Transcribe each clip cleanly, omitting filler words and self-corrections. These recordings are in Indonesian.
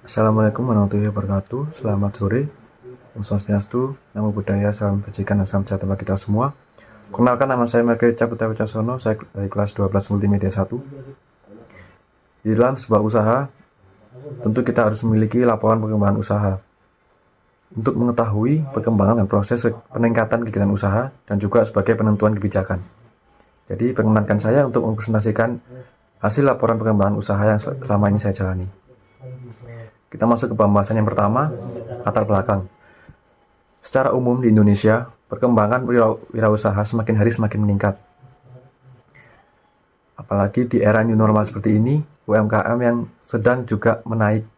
Assalamualaikum warahmatullahi wabarakatuh. Selamat sore. Om Swastiastu, Namo Buddhaya, salam kebajikan dan salam sejahtera bagi kita semua. Kenalkan, nama saya Margaret Caputra Wicaksono, saya dari kelas 12 Multimedia 1. Di dalam sebuah usaha, tentu kita harus memiliki laporan perkembangan usaha untuk mengetahui perkembangan dan proses peningkatan kegiatan usaha dan juga sebagai penentuan kebijakan. Jadi, perkenankan saya untuk mempresentasikan hasil laporan perkembangan usaha yang selama ini saya jalani. Kita masuk ke pembahasan yang pertama, latar belakang. Secara umum di Indonesia, perkembangan wirausaha semakin hari semakin meningkat. Apalagi di era new normal seperti ini, UMKM yang sedang juga menaik.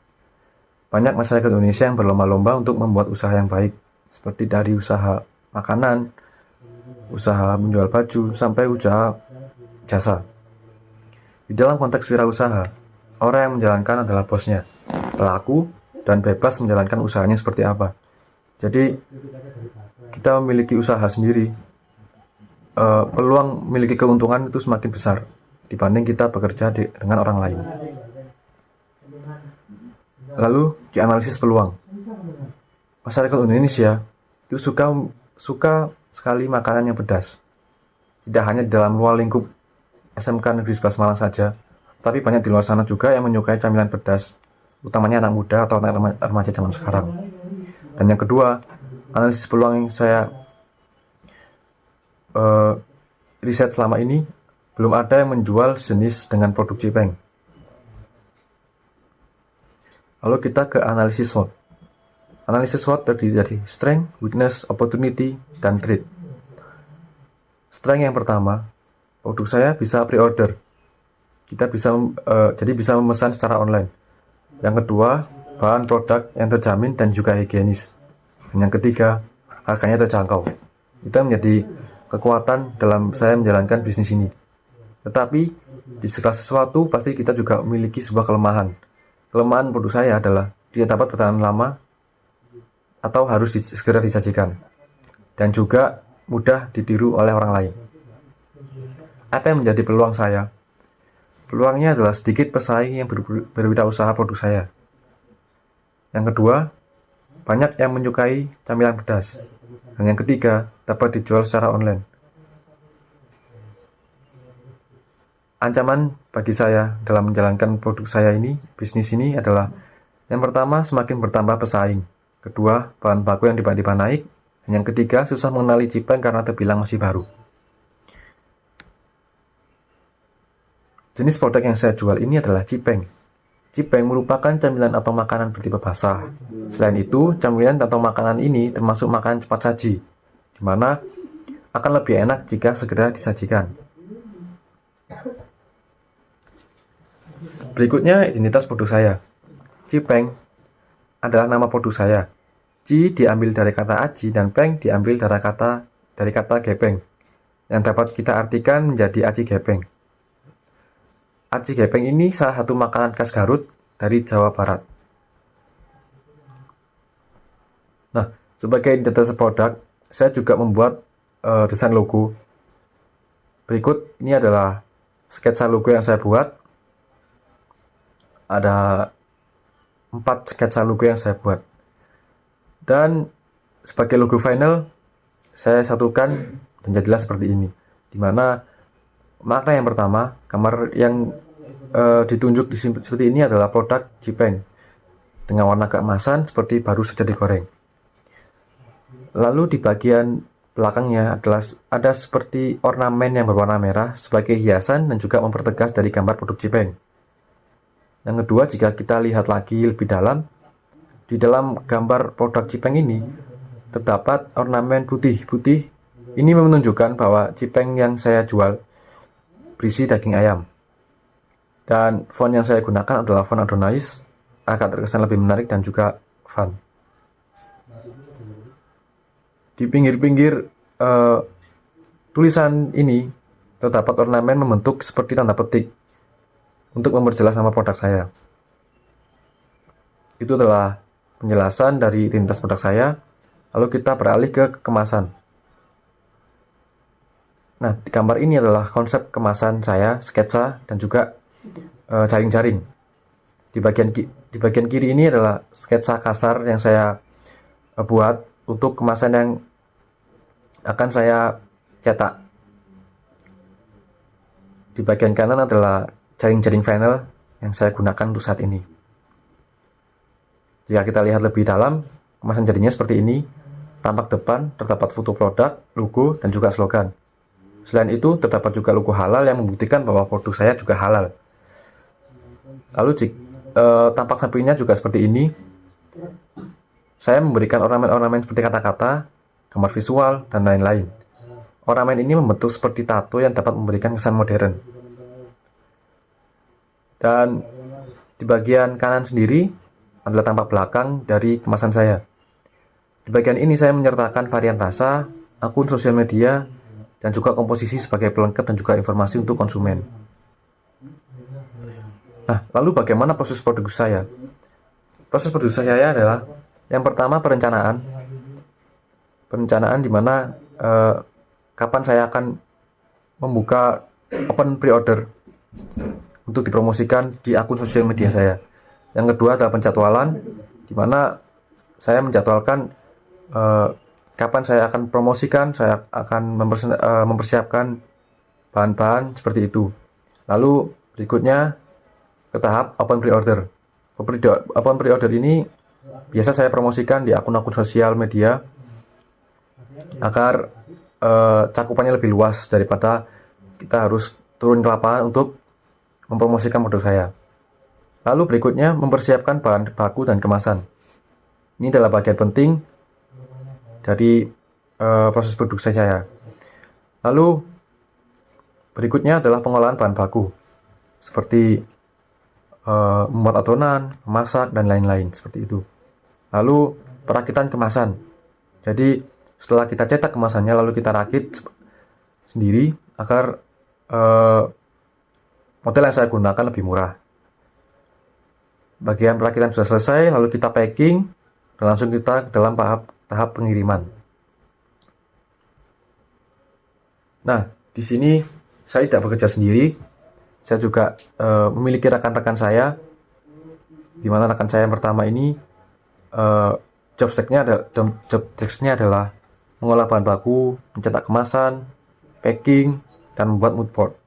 Banyak masyarakat Indonesia yang berlomba-lomba untuk membuat usaha yang baik, seperti dari usaha makanan, usaha menjual baju, sampai usaha jasa. Di dalam konteks wirausaha, orang yang menjalankan adalah bosnya, pelaku, dan bebas menjalankan usahanya seperti apa. Jadi, kita memiliki usaha sendiri, peluang memiliki keuntungan itu semakin besar dibanding kita bekerja dengan orang lain. Lalu, dianalisis peluang. Masyarakat Indonesia itu suka sekali makanan yang pedas. Tidak hanya di dalam luar lingkup SMK Negeri 11 Malang saja, tapi banyak di luar sana juga yang menyukai camilan pedas, utamanya anak muda atau anak remaja zaman sekarang. Dan yang kedua, analisis peluang yang saya riset selama ini, belum ada yang menjual jenis dengan produk Cipeng. Lalu kita ke analisis SWOT. Analisis SWOT terdiri dari strength, weakness, opportunity, dan threat. Strength yang pertama, produk saya bisa pre-order. Kita bisa memesan secara online. Yang kedua, bahan produk yang terjamin dan juga higienis. Dan yang ketiga, harganya terjangkau. Itu menjadi kekuatan dalam saya menjalankan bisnis ini. Tetapi, di segala sesuatu pasti kita juga memiliki sebuah kelemahan. Kelemahan produk saya adalah tidak dapat bertahan lama atau harus segera disajikan. Dan juga mudah ditiru oleh orang lain. Apa yang menjadi peluang saya? Peluangnya adalah sedikit pesaing yang berwirausaha produk saya. Yang kedua, banyak yang menyukai camilan pedas. Dan yang ketiga, dapat dijual secara online. Ancaman bagi saya dalam menjalankan produk saya ini, bisnis ini adalah yang pertama, semakin bertambah pesaing. Kedua, bahan baku yang tiba-tiba naik. Dan yang ketiga, susah mengenali Cipeng karena terbilang masih baru. Jenis produk yang saya jual ini adalah Cipeng. Cipeng merupakan camilan atau makanan bertipe basah. Selain itu, camilan atau makanan ini termasuk makanan cepat saji, di mana akan lebih enak jika segera disajikan. Berikutnya identitas produk saya. Cipeng adalah nama produk saya. Ci diambil dari kata aci dan peng diambil dari kata gepeng, yang dapat kita artikan menjadi aci gepeng. Aci gepeng ini salah satu makanan khas Garut dari Jawa Barat. Nah, sebagai identitas produk, saya juga membuat desain logo. Berikut ini adalah sketsa logo yang saya buat. Ada 4 sketsa logo yang saya buat. Dan sebagai logo final, saya satukan dan jadilah seperti ini. Dimana makna yang pertama, gambar yang ditunjuk di seperti ini adalah produk Cipeng dengan warna keemasan seperti baru saja digoreng. Lalu di bagian belakangnya ada seperti ornamen yang berwarna merah sebagai hiasan dan juga mempertegas dari gambar produk Cipeng. Yang kedua, jika kita lihat lagi lebih dalam, di dalam gambar produk Cipeng ini terdapat ornamen putih. Putih ini menunjukkan bahwa Cipeng yang saya jual berisi daging ayam. Dan font yang saya gunakan adalah font Adonais, agar terkesan lebih menarik dan juga fun. Di pinggir-pinggir tulisan ini terdapat ornamen membentuk seperti tanda petik untuk memperjelas nama produk saya. Itu adalah penjelasan dari identitas produk saya. Lalu kita beralih ke kemasan. Nah, di gambar ini adalah konsep kemasan saya, sketsa, dan juga jaring-jaring. Di bagian kiri ini adalah sketsa kasar yang saya buat untuk kemasan yang akan saya cetak. Di bagian kanan adalah jaring-jaring vinyl yang saya gunakan untuk saat ini. Jika kita lihat lebih dalam, kemasan jaringnya seperti ini. Tampak depan terdapat foto produk, logo, dan juga slogan. Selain itu, terdapat juga logo halal yang membuktikan bahwa produk saya juga halal. Lalu tampak sampingnya juga seperti ini. Saya memberikan ornamen-ornamen seperti kata-kata, gambar visual, dan lain-lain. Ornamen ini membentuk seperti tato yang dapat memberikan kesan modern. Dan di bagian kanan sendiri adalah tampak belakang dari kemasan saya. Di bagian ini saya menyertakan varian rasa, akun sosial media, dan juga komposisi sebagai pelengkap dan juga informasi untuk konsumen. Nah, lalu bagaimana proses produksi saya? Proses produksi saya adalah yang pertama perencanaan. Perencanaan di mana kapan saya akan membuka open pre-order untuk dipromosikan di akun sosial media saya. Yang kedua adalah penjadwalan, di mana saya menjadwalkan kapan saya akan promosikan, saya akan mempersiapkan bahan-bahan seperti itu. Lalu berikutnya ke tahap open pre-order. Open pre-order ini biasa saya promosikan di akun-akun sosial media agar cakupannya lebih luas daripada kita harus turun ke lapangan untuk mempromosikan produk saya. Lalu berikutnya mempersiapkan bahan baku dan kemasan. Ini adalah bagian penting dari proses produksi saya. Lalu berikutnya adalah pengolahan bahan baku, seperti membuat adonan, memasak, dan lain-lain seperti itu. Lalu perakitan kemasan. Jadi setelah kita cetak kemasannya, lalu kita rakit sendiri agar model yang saya gunakan lebih murah. Bagian perakitan sudah selesai, lalu kita packing dan langsung kita ke dalam tahap pengiriman. Nah, di sini saya tidak bekerja sendiri. Saya juga memiliki rekan-rekan saya, di mana rekan saya yang pertama ini job desk-nya adalah mengolah bahan baku, mencetak kemasan, packing, dan membuat mood board.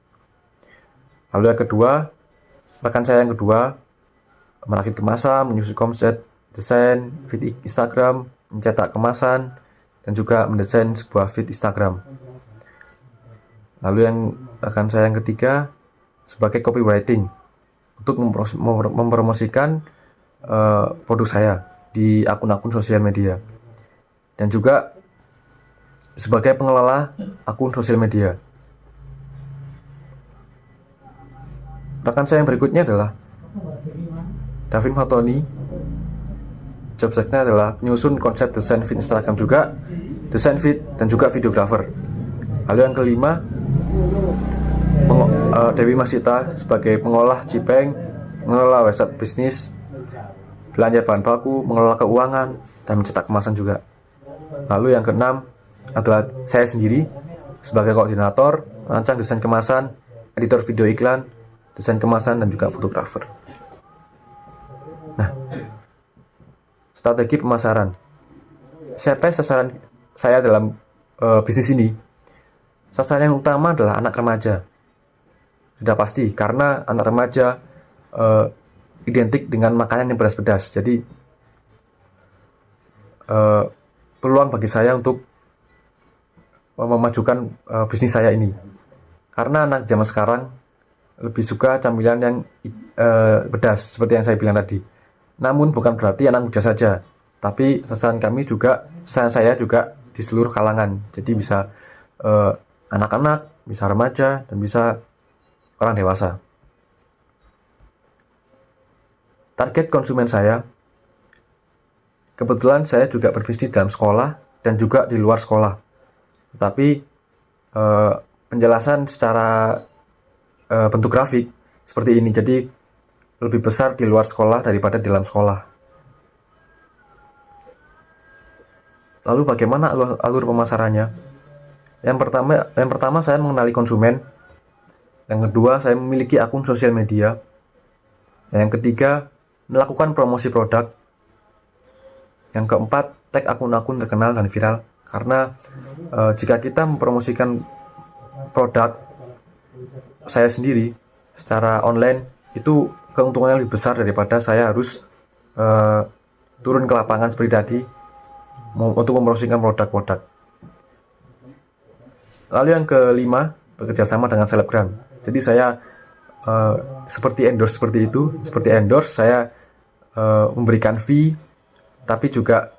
Lalu yang kedua, rekan saya yang kedua merakit kemasan, menyusun konsep, desain, feed Instagram, mencetak kemasan, dan juga mendesain sebuah feed Instagram. Lalu yang rekan saya yang ketiga sebagai copywriting untuk mempromosikan produk saya di akun-akun sosial media, dan juga sebagai pengelola akun sosial media. Rekan saya yang berikutnya adalah Davin Fatoni. Job desk-nya adalah menyusun konsep desain feed Instagram juga, desain feed, dan juga videographer. Lalu yang kelima, Dewi Masita sebagai pengolah Cipeng, mengelola website bisnis, belanja bahan baku, mengelola keuangan, dan mencetak kemasan juga. Lalu yang keenam adalah saya sendiri sebagai koordinator, perancang desain kemasan, editor video iklan, desain kemasan, dan juga fotografer. Nah, strategi pemasaran. Siapa sasaran saya dalam bisnis ini? Sasaran yang utama adalah anak remaja. Sudah pasti, karena anak remaja identik dengan makanan yang pedas-pedas. Jadi peluang bagi saya untuk memajukan bisnis saya ini. Karena anak zaman sekarang lebih suka camilan yang pedas, seperti yang saya bilang tadi. Namun bukan berarti anak muda saja, tapi sasaran saya juga di seluruh kalangan. Jadi bisa anak-anak, bisa remaja, dan bisa orang dewasa. Target konsumen saya, kebetulan saya juga berbisnis dalam sekolah dan juga di luar sekolah. Tapi penjelasan secara bentuk grafik seperti ini, jadi lebih besar di luar sekolah daripada di dalam sekolah. Lalu bagaimana alur pemasarannya? Yang pertama saya mengenali konsumen. Yang kedua, saya memiliki akun sosial media. Dan yang ketiga, melakukan promosi produk. Yang keempat, tag akun-akun terkenal dan viral. Karena jika kita mempromosikan produk saya sendiri secara online, itu keuntungannya lebih besar daripada saya harus turun ke lapangan seperti tadi untuk mempromosikan produk-produk. Lalu yang kelima, bekerja sama dengan selebgram. Jadi saya seperti endorse seperti itu, seperti endorse saya memberikan fee, tapi juga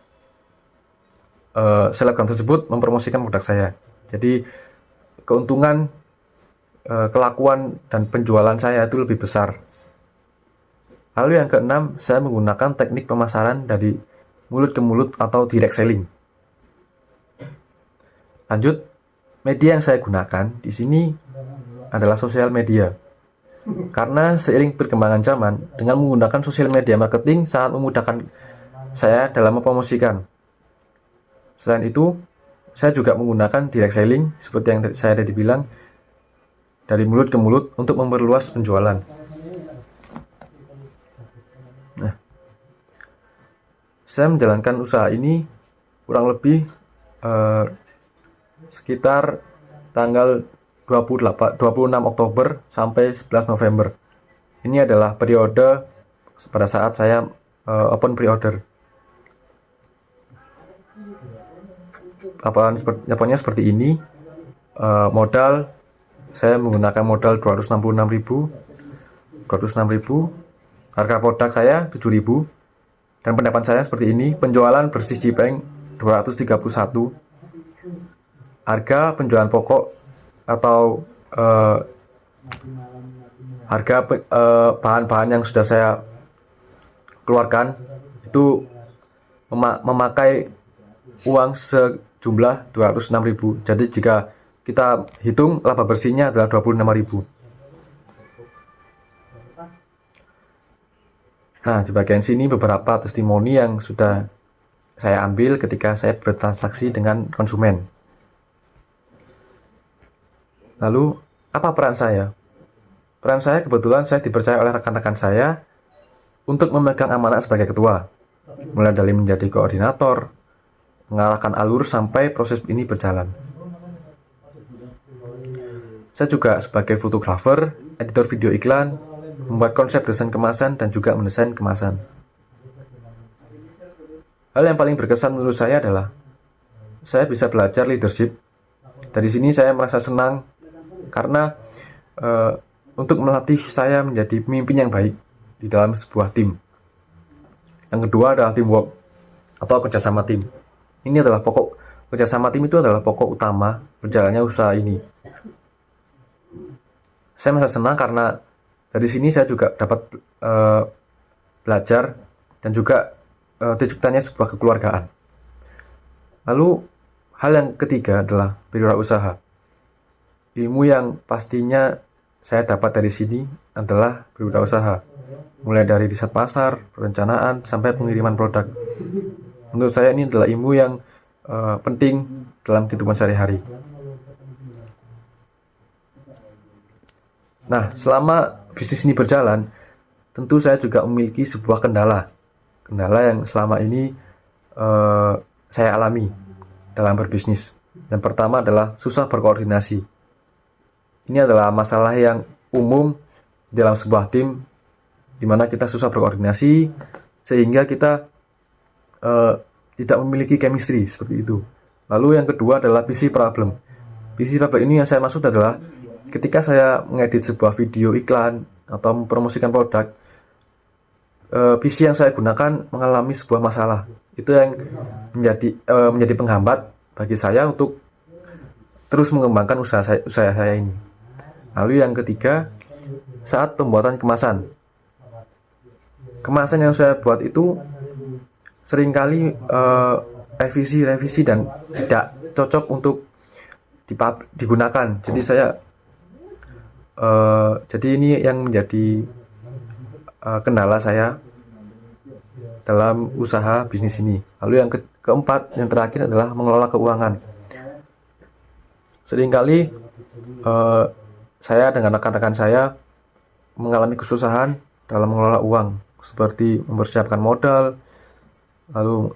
selebgram tersebut mempromosikan produk saya. Jadi keuntungan, kelakuan dan penjualan saya itu lebih besar. Lalu yang keenam, saya menggunakan teknik pemasaran dari mulut ke mulut atau direct selling. Lanjut, media yang saya gunakan di sini adalah sosial media. Karena seiring perkembangan zaman, dengan menggunakan sosial media marketing sangat memudahkan saya dalam mempromosikan. Selain itu, saya juga menggunakan direct selling seperti yang saya tadi bilang, dari mulut ke mulut untuk memperluas penjualan. Nah, saya menjalankan usaha ini kurang lebih sekitar tanggal 26 Oktober sampai 11 November. Ini adalah periode pada saat saya open pre-order. Apanya seperti ini. Modal saya menggunakan modal 266.000. Harga produk saya 7.000. Dan pendapat saya seperti ini. Penjualan bersih Jipeng 231. Harga penjualan pokok atau harga bahan-bahan yang sudah saya keluarkan itu memakai uang sejumlah 206.000. Jadi jika kita hitung laba bersihnya adalah 26.000. Nah, di bagian sini beberapa testimoni yang sudah saya ambil ketika saya bertransaksi dengan konsumen. Lalu, apa peran saya? Peran saya kebetulan saya dipercaya oleh rekan-rekan saya untuk memegang amanah sebagai ketua. Mulai dari menjadi koordinator, mengarahkan alur sampai proses ini berjalan. Saya juga sebagai fotografer, editor video iklan, membuat konsep desain kemasan dan juga mendesain kemasan. Hal yang paling berkesan menurut saya adalah saya bisa belajar leadership. Dari sini saya merasa senang karena untuk melatih saya menjadi pemimpin yang baik di dalam sebuah tim. Yang kedua adalah teamwork atau kerjasama tim. Ini adalah kerjasama tim itu adalah pokok utama berjalannya usaha ini. Saya merasa senang karena dari sini saya juga dapat belajar dan juga terciptanya sebuah kekeluargaan. Lalu hal yang ketiga adalah berwirausaha. Ilmu yang pastinya saya dapat dari sini adalah berwirausaha. Mulai dari riset pasar, perencanaan, sampai pengiriman produk. Menurut saya ini adalah ilmu yang penting dalam kehidupan sehari-hari. Nah, selama bisnis ini berjalan, tentu saya juga memiliki sebuah kendala. Kendala yang selama ini saya alami dalam berbisnis. Yang pertama adalah susah berkoordinasi. Ini adalah masalah yang umum dalam sebuah tim, di mana kita susah berkoordinasi, sehingga kita tidak memiliki chemistry seperti itu. Lalu yang kedua adalah busy problem. Busy problem ini yang saya maksud adalah ketika saya mengedit sebuah video iklan atau mempromosikan produk, PC yang saya gunakan mengalami sebuah masalah. Itu yang menjadi penghambat bagi saya untuk terus mengembangkan usaha saya ini. Lalu yang ketiga, saat pembuatan kemasan. Kemasan yang saya buat itu seringkali revisi dan tidak cocok untuk digunakan. Jadi jadi ini yang menjadi kendala saya dalam usaha bisnis ini. Lalu yang keempat, yang terakhir adalah mengelola keuangan. Seringkali saya dengan rekan-rekan saya mengalami kesusahan dalam mengelola uang. seperti mempersiapkan modal, lalu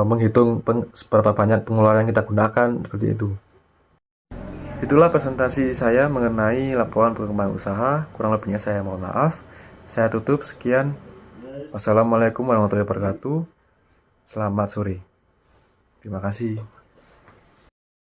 menghitung seberapa banyak pengeluaran yang kita gunakan, seperti itu. Itulah presentasi saya mengenai laporan perkembangan usaha. Kurang lebihnya saya mohon maaf. Saya tutup, sekian. Wassalamualaikum warahmatullahi wabarakatuh. Selamat sore. Terima kasih.